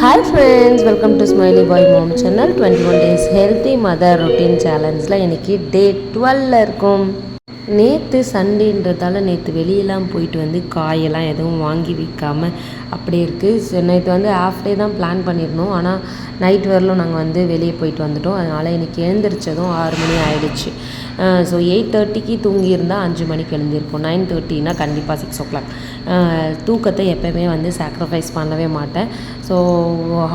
Hi friends, welcome to Smiley Boy Mom channel. 21 days healthy mother routine challenge. இன்னைக்கு டே 12 இருக்கும். நேற்று சண்டேன்றதால நேற்று வெளியெல்லாம் போயிட்டு வந்து காயெல்லாம் எதுவும் வாங்கி விற்காமல் அப்படியே இருக்குது. ஸோ நேற்று வந்து ஹாஃப் டே தான் பிளான் பண்ணியிருந்தோம், ஆனால் நைட் வரலும் நாங்கள் வந்து வெளியே போயிட்டு வந்துட்டோம். அதனால் இன்றைக்கி எழுந்திரிச்சதும் 6 மணி ஆகிடுச்சு. ஸோ 8:30க்கு தூங்கியிருந்தால் 5 மணிக்கு எழுந்திருப்போம். 9:30னா கண்டிப்பாக 6 o'clock. தூக்கத்தை எப்போயுமே வந்து சாக்ரிஃபைஸ் பண்ணவே மாட்டேன். ஸோ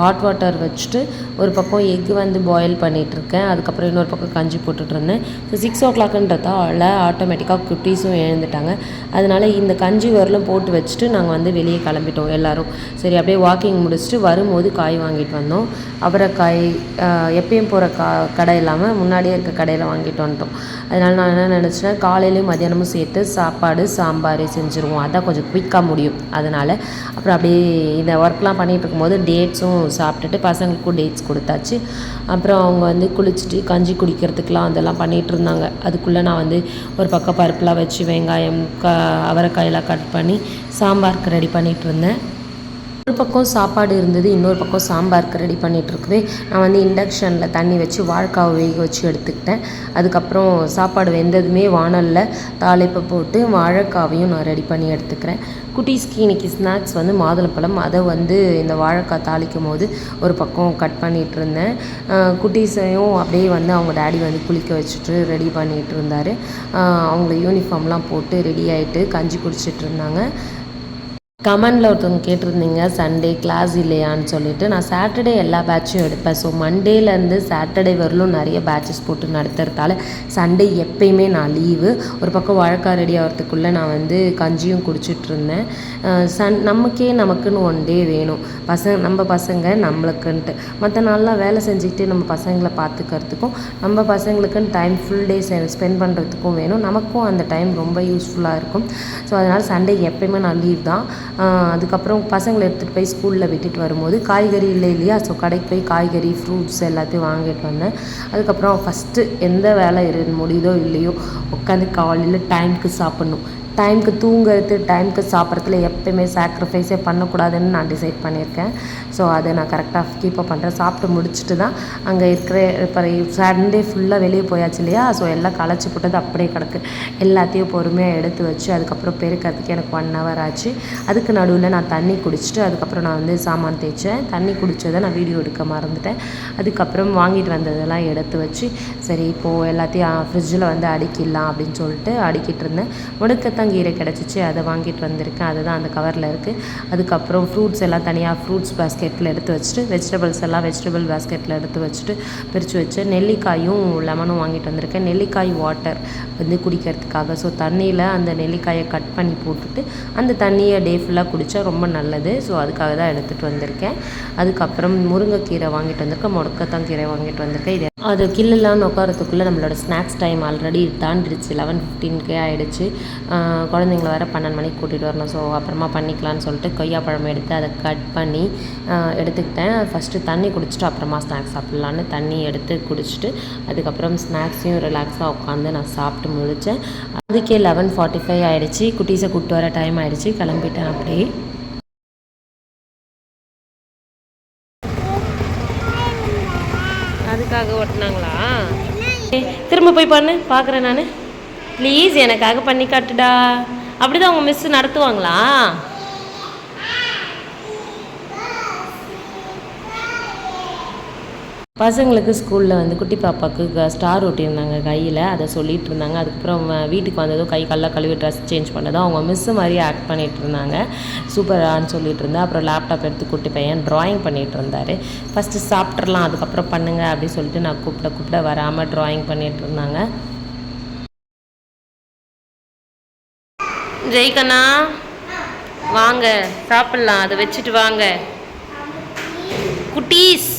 ஹாட் வாட்டர் வச்சுட்டு ஒரு பக்கம் எக்கு வந்து பாயில் பண்ணிகிட்ருக்கேன், அதுக்கப்புறம் இன்னொரு பக்கம் கஞ்சி போட்டுட்ருந்தேன். ஸோ 6 o'clockன்றதால ஆட்டோமேட்டிக்காக குட்டீஸும் எழுந்துட்டாங்க. அதனால் இந்த கஞ்சி வரலும் போட்டு வச்சுட்டு நாங்கள் வந்து வெளியே கிளம்பிட்டோம் எல்லோரும். சரி அப்படியே வாக்கிங் முடிச்சுட்டு வரும்போது காய் வாங்கிட்டு வந்தோம். அவரைக்காய் எப்பயும் போகிற கடை இல்லாமல் முன்னாடியே இருக்க கடையில் வாங்கிட்டு வந்துட்டோம். அதனால் நான் என்ன நினச்சேன், காலையிலையும் மதியானமும் சேர்த்து சாப்பாடு சாம்பார் செஞ்சுருவோம், அதான் கொஞ்சம் குயிக்காக முடியும். அதனால் அப்புறம் அப்படியே இந்த ஒர்க்லாம் பண்ணிகிட்டு இருக்கும்போது டேட்ஸும் சாப்பிட்டுட்டு பசங்களுக்கும் டேட்ஸ் கொடுத்தாச்சு. அப்புறம் அவங்க வந்து குளிச்சுட்டு கஞ்சி குடிக்கிறதுக்கெலாம் அதெல்லாம் பண்ணிகிட்டு இருந்தாங்க. அதுக்குள்ளே நான் வந்து ஒரு பக்கம் பருப்புலாம் வச்சு வெங்காயம் அவரைக்காயெல்லாம் கட் பண்ணி சாம்பாருக்கு ரெடி பண்ணிகிட்டு இருந்தேன். ஒரு பக்கம் சாப்பாடு இருந்தது, இன்னொரு பக்கம் சாம்பாருக்கு ரெடி பண்ணிகிட்ருக்கவே நான் வந்து இண்டக்ஷனில் தண்ணி வச்சு வாழைக்காவை வேக வச்சு எடுத்துக்கிட்டேன். அதுக்கப்புறம் சாப்பாடு வெந்ததுமே வானலில் தாளிப்பை போட்டு வாழைக்காவையும் நான் ரெடி பண்ணி எடுத்துக்கிறேன். குட்டீஸ்க்கு இன்றைக்கி ஸ்நாக்ஸ் வந்து மாதுளப்பழம், அதை வந்து இந்த வாழைக்காய் தாளிக்கும் போது ஒரு பக்கம் கட் பண்ணிகிட்டு இருந்தேன். குட்டீஸையும் அப்படியே வந்து அவங்க டேடி வந்து குளிக்க வச்சுட்டு ரெடி பண்ணிகிட்டு இருந்தார். அவங்க யூனிஃபார்ம்லாம் போட்டு ரெடி ஆகிட்டு கஞ்சி குடிச்சிட்டு இருந்தாங்க. கமெண்டில் ஒருத்தவங்க கேட்டிருந்தீங்க சண்டே கிளாஸ் இல்லையான்னு சொல்லிட்டு. நான் சாட்டர்டே எல்லா பேட்சும் எடுப்பேன். ஸோ மண்டேலேருந்து சாட்டர்டே வரலும் நிறைய பேட்சஸ் போட்டு நடத்துறதால சண்டே எப்பயுமே நான் லீவு. ஒரு பக்கம் வழக்காக ரெடி ஆகிறதுக்குள்ளே நான் வந்து கஞ்சியும் குடிச்சிட்ருந்தேன். நமக்குன்னு ஒன் டே வேணும். நம்ம பசங்க நம்மளுக்குன்ட்டு மற்ற நாள்லாம் வேலை செஞ்சுக்கிட்டு நம்ம பசங்களை பார்த்துக்கிறதுக்கும் நம்ம பசங்களுக்குன்னு டைம் ஃபுல் டே ஸ்பெண்ட் பண்ணுறதுக்கும் வேணும். நமக்கும் அந்த டைம் ரொம்ப யூஸ்ஃபுல்லாக இருக்கும். ஸோ அதனால் சண்டே எப்பயுமே நான் லீவ் தான். அதுக்கப்புறம் பசங்களை எடுத்துகிட்டு போய் ஸ்கூலில் விட்டுட்டு வரும்போது காய்கறி இல்லை இல்லையா, ஸோ கடைக்கு போய் காய்கறி ஃப்ரூட்ஸ் எல்லாத்தையும் வாங்கிட்டு வந்தேன். அதுக்கப்புறம் ஃபஸ்ட்டு எந்த வேலை முடியுதோ இல்லையோ உட்காந்து காலையில் டைமுக்கு சாப்பிட்ணும். டைமுக்கு தூங்குறது டைமுக்கு சாப்பிட்றதுல எப்போயுமே சாக்ரிஃபைஸே பண்ணக்கூடாதுன்னு நான் டிசைட் பண்ணியிருக்கேன். ஸோ அதை நான் கரெக்டாக கீப்பப் பண்ணுறேன். சாப்பிட்டு முடிச்சுட்டு தான் அங்கே இருக்கிற இப்போ சண்டே ஃபுல்லாக வெளியே போயாச்சு இல்லையா, ஸோ எல்லாம் களைச்சி போட்டது அப்படியே கிடக்கு. எல்லாத்தையும் பொறுமையாக எடுத்து வச்சு அதுக்கப்புறம் பெருக்கிறதுக்கு எனக்கு 1 hour ஆச்சு. அதுக்கு நடுவில் நான் தண்ணி குடிச்சிட்டு அதுக்கப்புறம் நான் வந்து சாமான் தேய்ச்சேன். தண்ணி குடித்ததை நான் வீடியோ எடுக்க மறந்துட்டேன். அதுக்கப்புறம் வாங்கிட்டு வந்ததெல்லாம் எடுத்து வச்சு சரி இப்போது எல்லாத்தையும் ஃப்ரிட்ஜில் வந்து அடுக்கிடலாம் அப்படின்னு சொல்லிட்டு அடுக்கிட்டு இருந்தேன். முடக்கத்தங்கீரை கிடச்சிச்சு, அதை வாங்கிட்டு வந்திருக்கேன். அதுதான் அந்த கவரில் இருக்குது. அதுக்கப்புறம் ஃப்ரூட்ஸ் எல்லாம் தனியாக ஃப்ரூட்ஸ் பேஸ்கெட்டில் எடுத்து வச்சுட்டு வெஜிடபிள்ஸ் எல்லாம் வெஜிடபிள் பேஸ்கெட்டில் எடுத்து வச்சுட்டு பிரித்து வச்சேன். நெல்லிக்காயும் லெமனும் வாங்கிட்டு வந்திருக்கேன். நெல்லிக்காய் வாட்டர் வந்து குடிக்கிறதுக்காக. ஸோ தண்ணியில் அந்த நெல்லிக்காயை கட் பண்ணி போட்டுட்டு அந்த தண்ணியை டே ஃபுல்லாக குடித்தா ரொம்ப நல்லது. ஸோ அதுக்காக தான் எடுத்துகிட்டு வந்திருக்கேன். அதுக்கப்புறம் முருங்கைக்கீரை வாங்கிட்டு வந்திருக்கேன், முடக்கத்தாங்கீரை வாங்கிட்டு வந்திருக்கேன். இது அது கில்லெலாம் உட்காரத்துக்குள்ளே நம்மளோட ஸ்நாக்ஸ் டைம் ஆல்ரெடி தாண்டிடுச்சு. 11:15 ஆகிடுச்சு. குழந்தைங்கள வேறு 12 மணிக்கு கூட்டிகிட்டு வரணும். ஸோ அப்புறமா பண்ணிக்கலான்னு சொல்லிட்டு கொய்யாப்பழம் எடுத்து அதை கட் பண்ணி எடுத்துக்கிட்டேன். ஃபஸ்ட்டு தண்ணி குடிச்சிட்டு அப்புறமா ஸ்நாக்ஸ் சாப்பிட்லான்னு தண்ணி எடுத்து குடிச்சிட்டு அதுக்கப்புறம் ஸ்நாக்ஸையும் ரிலாக்ஸாக உட்காந்து நான் சாப்பிட்டு முடித்தேன். அதுக்கே 11:45 ஆகிடுச்சு. குட்டீஸை கூப்பிட்டு வர டைம் ஆகிடுச்சு. கிளம்பிட்டேன் அப்படியே. அதுக்காக ஓட்டினாங்களா? திரும்ப போய் பண்ணு, பார்க்குறேன் நான். ப்ளீஸ் எனக்காக பண்ணி காட்டுடா. அப்படி தான் உங்கள் மிஸ்ஸு நடத்துவாங்களா? பசங்களுக்கு ஸ்கூலில் வந்து குட்டி பாப்பாவுக்கு ஸ்டார் ஒட்டியிருந்தாங்க கையில், அதை சொல்லிகிட்டு இருந்தாங்க. அதுக்கப்புறம் வீட்டுக்கு வந்ததும் கை கால்லாம் கழுவி ட்ரெஸ் சேஞ்ச் பண்ணதும் அவங்க மிஸ்ஸு மாதிரியே ஆக்ட் பண்ணிகிட்டு இருந்தாங்க. சூப்பரான்னு சொல்லிட்டு இருந்தேன். அப்புறம் லேப்டாப் எடுத்து குட்டி பையன் ட்ராயிங் பண்ணிகிட்டு இருந்தார். ஃபஸ்ட்டு சாப்பிட்றலாம் அதுக்கப்புறம் பண்ணுங்கள் அப்படின்னு சொல்லிட்டு நான் கூப்பிட வராமல் ட்ராயிங் பண்ணிகிட்டு இருந்தாங்க. ஜெய்கண்ணா வாங்க சாப்பிட்லாம், அதை வச்சுட்டு வாங்க குட்டீஸ்.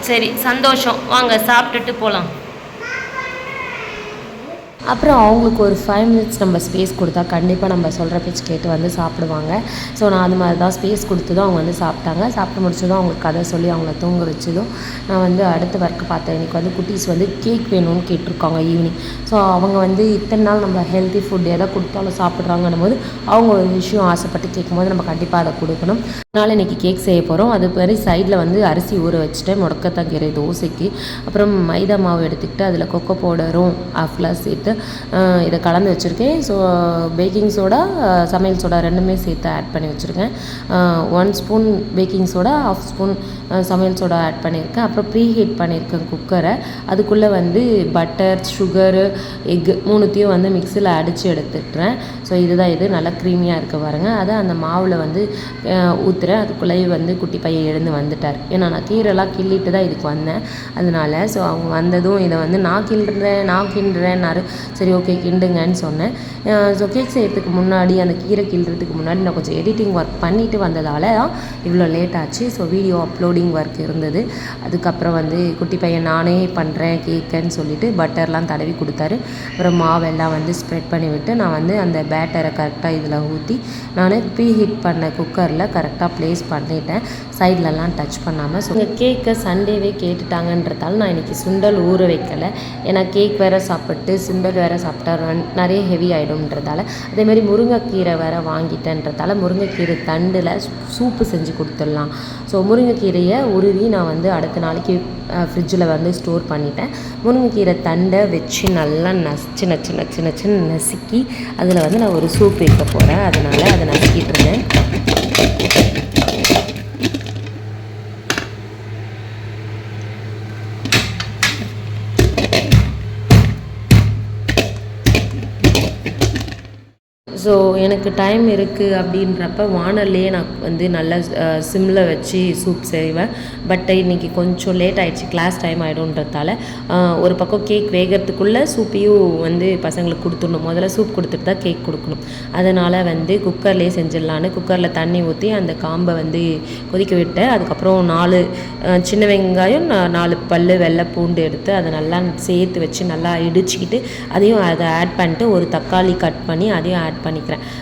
சரி சந்தோஷம், வாங்க சாப்பிட்டுட்டு போகலாம். அப்புறம் அவங்களுக்கு ஒரு 5 மினிட்ஸ் நம்ம ஸ்பேஸ் கொடுத்தா கண்டிப்பாக நம்ம சொல்கிற பேச்சு கேட்டு வந்து சாப்பிடுவாங்க. ஸோ நான் அது மாதிரி தான் ஸ்பேஸ் கொடுத்ததும் அவங்க வந்து சாப்பிட்டாங்க. சாப்பிட்டு முடிச்சதும் அவங்களுக்கு கதை சொல்லி அவங்கள தூங்க வச்சதும் நான் வந்து அடுத்த ஒர்க்கு பார்த்தேன். எனக்கு வந்து குட்டீஸ் வந்து கேக் வேணும்னு கேட்டிருக்காங்க ஈவினிங். ஸோ அவங்க வந்து இத்தனை நாள் நம்ம ஹெல்த்தி ஃபுட் எதை கொடுத்தாலும் சாப்பிட்றாங்கன்னும் போது அவங்க ஒரு விஷயம் ஆசைப்பட்டு கேட்கும்போது நம்ம கண்டிப்பாக அதை கொடுக்கணும். அதனால் இன்றைக்கி கேக் செய்ய போகிறோம். அது மாதிரி சைடில் வந்து அரிசி ஊற வச்சுட்டேன் முடக்கத்தாங்கீரை தோசைக்கு. அப்புறம் மைதா மாவு எடுத்துக்கிட்டு அதில் கொக்கோ பவுடரும் ஆஃப்லாம் சேர்த்து இதை கலந்து வச்சுருக்கேன். ஸோ பேக்கிங் சோடா சமையல் சோடா ரெண்டுமே சேர்த்து ஆட் பண்ணி வச்சுருக்கேன். 1 ஸ்பூன் பேக்கிங் சோடா, 1/2 ஸ்பூன் சமையல் சோடா ஆட் பண்ணியிருக்கேன். அப்புறம் ப்ரீ ஹீட் பண்ணியிருக்கேன் குக்கரை. அதுக்குள்ளே வந்து பட்டர், சுகரு, எக்கு 3த்தையும் வந்து மிக்சியில் அடித்து எடுத்துட்டுறேன். ஸோ இதுதான் இது நல்லா க்ரீமியாக இருக்க பாருங்கள். அதை அந்த மாவில் வந்து ஊற்றுறேன். அதுக்குள்ளேயே வந்து குட்டி பையன் எழுந்து வந்துட்டார். ஏன்னா நான் கீரைலாம் கிள்ளிட்டு தான் இதுக்கு வந்தேன். அதனால் ஸோ அவங்க வந்ததும் இதை வந்து நான் கிண்டுறேன்னாரு. சரி ஓகே கிண்டுங்கன்னு சொன்னேன். ஸோ கேக் செய்கிறதுக்கு முன்னாடி அந்த கீரை கிள்றதுக்கு முன்னாடி நான் கொஞ்சம் எடிட்டிங் ஒர்க் பண்ணிவிட்டு வந்ததால் இவ்வளோ லேட் ஆச்சு. ஸோ வீடியோ அப்லோடிங் ஒர்க் இருந்தது. அதுக்கப்புறம் வந்து குட்டி பையன் நானே பண்ணுறேன் கேக்குன்னு சொல்லிவிட்டு பட்டர்லாம் தடவி கொடுத்தாரு. அப்புறம் மாவெல்லாம் வந்து ஸ்ப்ரெட் பண்ணி விட்டு நான் வந்து அந்த பேட்டரை கரெக்டாக இதில் ஊற்றி நான் ப்ரீ ஹீட் பண்ண குக்கரில் கரெக்டாக ப்ளேஸ் பண்ணிட்டேன், சைட்லலாம் டச் பண்ணாமல். ஸோ உங்கள் கேக்கை சண்டேவே கேட்டுட்டாங்கன்றதால நான் இன்றைக்கி சுண்டல் ஊற வைக்கலை. ஏன்னா கேக் வேறு சாப்பிட்டு சுண்டல் வேறு சாப்பிட்டா நிறைய ஹெவி ஆகிடும்ன்றதால. அதேமாதிரி முருங்கைக்கீரை வேறு வாங்கிட்டேன்றதால முருங்கைக்கீரை தண்டில் சூப்பு செஞ்சு கொடுத்துடலாம். ஸோ முருங்கைக்கீரையை உருவி நான் வந்து அடுத்த நாளைக்கு ஃப்ரிட்ஜில் வந்து ஸ்டோர் பண்ணிட்டேன். முருங்கைக்கீரை தண்டை வச்சு நல்லா சின்ன நசுக்கி அதில் வந்து நான் ஒரு சூப் வைக்க போகிறேன். அதனால் அதை நசுக்கிட்டு இருந்தேன். ஸோ எனக்கு டைம் இருக்குது அப்படின்றப்ப வானல்லையே நான் வந்து நல்லா சிம்மில் வச்சு சூப் செய்வேன். பட் இன்றைக்கி கொஞ்சம் லேட் ஆகிடுச்சு, கிளாஸ் டைம் ஆகிடும்ன்றதால ஒரு பக்கம் கேக் வேகிறதுக்குள்ளே சூப்பையும் வந்து பசங்களுக்கு கொடுத்துடணும். முதல்ல சூப் கொடுத்துட்டு தான் கேக் கொடுக்கணும். அதனால் வந்து குக்கர்லேயே செஞ்சிடலான்னு குக்கரில் தண்ணி ஊற்றி அந்த காம்பை வந்து கொதிக்க விட்டேன். அதுக்கப்புறம் 4 சின்ன வெங்காயம், 4 பல் வெள்ளை பூண்டு எடுத்து அதை நல்லா சேர்த்து வச்சு நல்லா இடிச்சிக்கிட்டு அதையும் அதை ஆட் பண்ணிட்டு ஒரு தக்காளி கட் பண்ணி அதையும் ஆட் பண்ணிக்கிறேன்.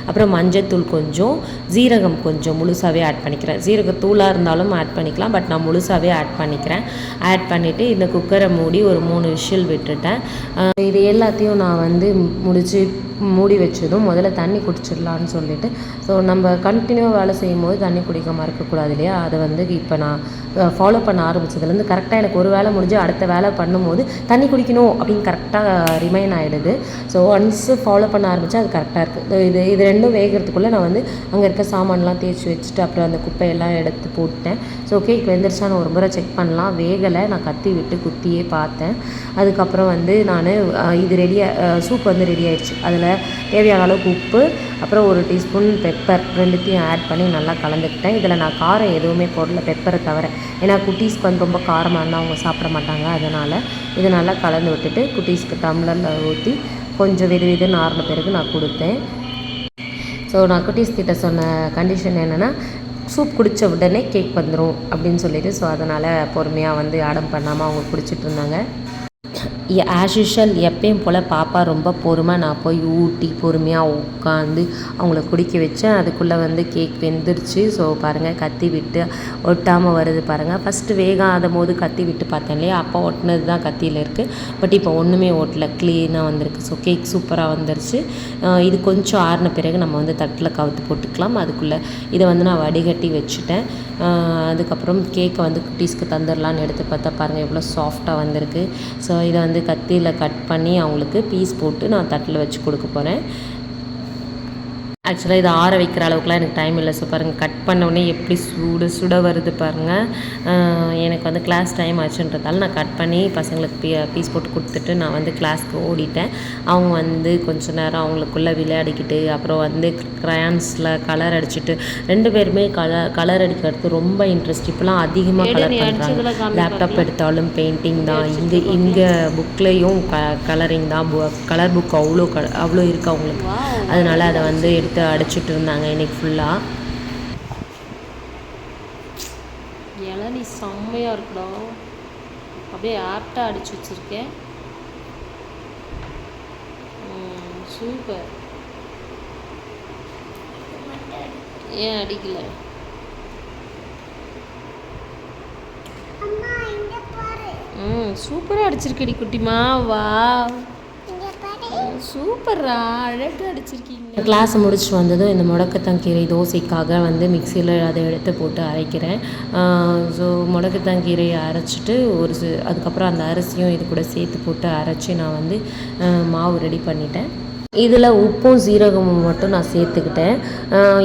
அப்புறம் மஞ்சத்தூள் கொஞ்சம், ஜீரகம் கொஞ்சம் முழுசாகவே ஆட் பண்ணிக்கிறேன். ஜீரகத்தூளாக இருந்தாலும் ஆட் பண்ணிக்கலாம், பட் நான் முழுசாகவே ஆட் பண்ணிக்கிறேன். ஆட் பண்ணிவிட்டு இந்த குக்கரை மூடி ஒரு 3 விசில் விட்டுட்டேன். இது எல்லாத்தையும் நான் வந்து மூடி வச்சதும் முதல்ல தண்ணி குடிச்சிடலான்னு சொல்லிட்டு, ஸோ நம்ம கண்டினியூவாக வேலை செய்யும் போது தண்ணி குடிக்காமல் இருக்கக்கூடாது இல்லையா. அதை வந்து இப்போ நான் ஃபாலோ பண்ண ஆரம்பித்ததுலேருந்து கரெக்டாக எனக்கு ஒரு வேலை முடிஞ்சு அடுத்த வேலை பண்ணும்போது தண்ணி குடிக்கணும் அப்படின்னு கரெக்டாக ரிமைன் ஆகிடுது. ஸோ ஒன்ஸு ஃபாலோ பண்ண ஆரம்பித்தா அது கரெக்டாக இருக்குது. இது ரெண்டும் வேகிறதுக்குள்ளே நான் வந்து அங்கே இருக்க சாமான்லாம் தேய்ச்சி வச்சுட்டு அப்புறம் அந்த குப்பையெல்லாம் எடுத்து போட்டேன். ஸோ கேக் வெந்துருச்சான்னு ஒரு முறை செக் பண்ணலாம். வேகலை, நான் கத்தி விட்டு குத்தியே பார்த்தேன். அதுக்கப்புறம் வந்து நான் இது சூப் வந்து ரெடி ஆகிடுச்சு. அதில் தேவையான அளவுக்கு உப்பு, அப்புறம் 1 டீஸ்பூன் பெப்பர் ரெண்டுத்தையும் ஆட் பண்ணி நல்லா கலந்துக்கிட்டேன். இதில் நான் காரம் எதுவுமே போடல, பெப்பரை தவிர. ஏன்னா குட்டீஸ்க்கு வந்து ரொம்ப காரமாக இருந்தால் அவங்க சாப்பிட மாட்டாங்க. அதனால் இதை நல்லா கலந்து விட்டுட்டு குட்டீஸ்க்கு டம்ளரில் ஊற்றி கொஞ்சம் வெதுன்னு ஆறின பிறகு நான் கொடுத்தேன். ஸோ நான் குட்டீஸ் கிட்ட சொன்ன கண்டிஷன் என்னென்னா, சூப் குடித்த உடனே கேக் வந்துடும் அப்படின்னு சொல்லிட்டு, ஸோ அதனால் பொறுமையாக வந்து அடம் பண்ணாமல் அவங்க குடிச்சிட்டு இருந்தாங்க. ஆஸ் யூஷுவல் எப்பயும் போல் பாப்பா ரொம்ப பொறுமையாக நான் போய் ஊட்டி பொறுமையாக உட்காந்து அவங்கள குடிக்க வச்சேன். அதுக்குள்ளே வந்து கேக் வெந்துருச்சு. ஸோ பாருங்கள் கத்தி விட்டு ஒட்டாமல் வருது பாருங்கள். ஃபஸ்ட்டு வேகாத போது கத்தி விட்டு பார்த்தேன் இல்லையா, அப்போ ஒட்டினது தான் கத்தியில் இருக்குது. பட் இப்போ ஒன்றுமே ஓட்டல, க்ளீனாக வந்திருக்கு. ஸோ கேக் சூப்பராக வந்துருச்சு. இது கொஞ்சம் ஆறின பிறகு நம்ம வந்து தட்டில் கவுத்து போட்டுக்கலாம். அதுக்குள்ளே இதை வந்து நான் வடிகட்டி வச்சுட்டேன். அதுக்கப்புறம் கேக்கை வந்து குட்டீஸ்க்கு தந்துடலான்னு எடுத்து பார்த்தா பாருங்கள் எவ்வளோ சாஃப்டாக வந்திருக்கு. ஸோ இதை வந்து கத்தியில் கட் பண்ணி அவங்களுக்கு பீஸ் போட்டு நான் தட்டில் வச்சு கொடுக்க போகிறேன். ஆக்சுவலாக இதை ஆற வைக்கிற அளவுக்குலாம் எனக்கு டைம் இல்லை. ஸோ பாருங்கள் கட் பண்ணோடனே எப்படி சுட வருது பாருங்கள். எனக்கு வந்து கிளாஸ் டைம் ஆச்சுன்றதால நான் கட் பண்ணி பசங்களுக்கு பீஸ் போட்டு கொடுத்துட்டு நான் வந்து கிளாஸ்க்கு ஓடிட்டேன். அவங்க வந்து கொஞ்ச நேரம் அவங்களுக்குள்ளே விளையாடிக்கிட்டு அப்புறம் வந்து க்ரையான்ஸில் கலர் அடிச்சுட்டு 2 பேருமே கலர் அடிக்கிறது ரொம்ப இன்ட்ரெஸ்ட். இப்போலாம் அதிகமாக கலர் பண்ணுறாங்க. லேப்டாப் எடுத்தாலும் பெயிண்டிங் தான், இங்கே புக்லேயும் கலரிங் தான். கலர் புக் அவ்வளோ இருக்குது அவங்களுக்கு. அதனால் அதை வந்து எடுத்து அடிச்சுட்டு இருந்தாங்க இன்னைக்கு ஃபுல்லாக. இளநீ செம்மையாக இருக்குடா, அப்படியே ஆப்டாக அடிச்சு வச்சுருக்கேன். சூப்பர். ஏன் அடிக்கல? சூப்பராக அடிச்சிருக்கடி குட்டிமா. வா, சூப்பர்ரா, அழகாக அடிச்சிருக்கீங்க. கிளாஸ் முடிச்சுட்டு வந்ததும் இந்த முடக்கத்தாங்கீரை தோசைக்காக வந்து மிக்சியில் அதை எடுத்து போட்டு அரைக்கிறேன். ஸோ முடக்கத்தாங்கீரையை அரைச்சிட்டு அதுக்கப்புறம் அந்த அரிசியும் இது கூட சேர்த்து போட்டு அரைச்சி நான் வந்து மாவு ரெடி பண்ணிட்டேன். இதில் உப்பும் சீரகமும் மட்டும் நான் சேர்த்துக்கிட்டேன்.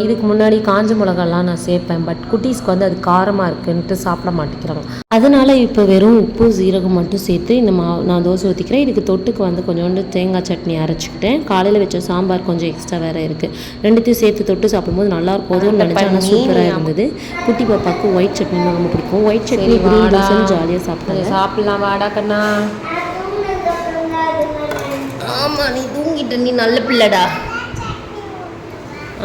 இதுக்கு முன்னாடி காஞ்ச மிளகாலாம் நான் சேர்ப்பேன். பட் குட்டீஸ்க்கு வந்து அது காரமாக இருக்குன்ட்டு சாப்பிட மாட்டேங்கிறாங்க. அதனால் இப்போ வெறும் உப்பு சீரகம் மட்டும் சேர்த்து இந்த நான் தோசை ஊற்றிக்கிறேன். இதுக்கு தொட்டுக்கு வந்து கொஞ்சோண்டு தேங்காய் சட்னி அரைச்சிக்கிட்டேன். காலையில் வச்ச சாம்பார் கொஞ்சம் எக்ஸ்ட்ரா வேறு இருக்குது. ரெண்டுத்தையும் சேர்த்து தொட்டு சாப்பிடும்போது நல்லாயிருக்கும் நினச்சேன். ஆனால் சூப்பராக இருந்தது. குட்டி பாப்பாவுக்கு ஒயிட் சட்னி ரொம்ப பிடிக்கும். ஒயிட் சட்னி ஜாலியாக சாப்பிட்டாங்க. சாப்பிட்லாம் வாடா கண்ணா. ஆமாம், நீ தூங்கிட்ட, நீ நல்ல பிள்ளைடா.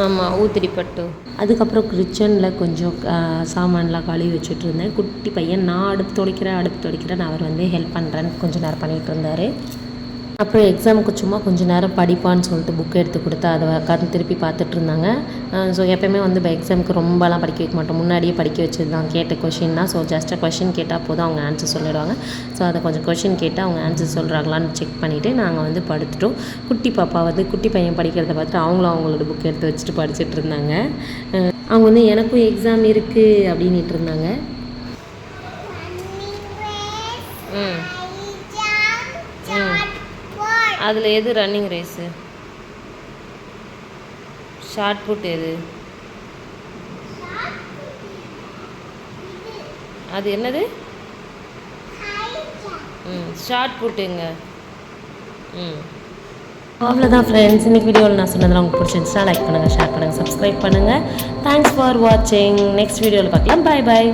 ஆமாம், ஊத்திரி பட்டு. அதுக்கப்புறம் கிச்சனில் கொஞ்சம் சாமான்லாம் கழுவி வச்சுட்டு இருந்தேன். குட்டி பையன் நான் அடுப்பு துடைக்கிறேன் அவர் வந்து ஹெல்ப் பண்ணுறேன்னு கொஞ்சம் நேரம் பண்ணிகிட்டு இருந்தார். அப்புறம் எக்ஸாமுக்கு சும்மா கொஞ்சம் நேரம் படிப்பான்னு சொல்லிட்டு புக் எடுத்து கொடுத்து அதை உட்காந்து திருப்பி பார்த்துட்டு இருந்தாங்க. ஸோ எப்போயுமே வந்து எக்ஸாமுக்கு ரொம்பலாம் படிக்க வைக்க மாட்டோம். முன்னாடியே படிக்க வச்சது தான், கேட்ட கொஷின் தான். ஸோ ஜஸ்ட்டாக கொஷின் கேட்டால் போதும், அவங்க ஆன்சர் சொல்லிடுவாங்க. ஸோ அதை கொஞ்சம் கொஷின் கேட்டு அவங்க ஆன்சர் சொல்கிறாங்களான்னு செக் பண்ணிவிட்டு நாங்கள் வந்து படுத்துட்டோம். குட்டி பாப்பா வந்து குட்டி பையன் படிக்கிறத பார்த்துட்டு அவங்களோட புக் எடுத்து வச்சுட்டு படிச்சுட்டு இருந்தாங்க. அவங்க வந்து எனக்கும் எக்ஸாம் இருக்குது அப்படின்ட்டு இருந்தாங்க. அதில் எது ரன்னிங் ரேஸு? ஷார்ட் புட் எது? அது என்னது? ஷார்ட் புட்டுங்க. அவ்வளோதான் ஃப்ரெண்ட்ஸ், இன்றைக்கி வீடியோவில் நான் சொன்னதெல்லாம் உங்களுக்கு பிடிச்சிருந்துச்சுன்னா லைக் பண்ணுங்கள், ஷேர் பண்ணுங்கள், சப்ஸ்கிரைப் பண்ணுங்கள். தேங்க்ஸ் ஃபார் வாட்சிங். நெக்ஸ்ட் வீடியோவில் பார்க்கலாம். பாய் பாய்.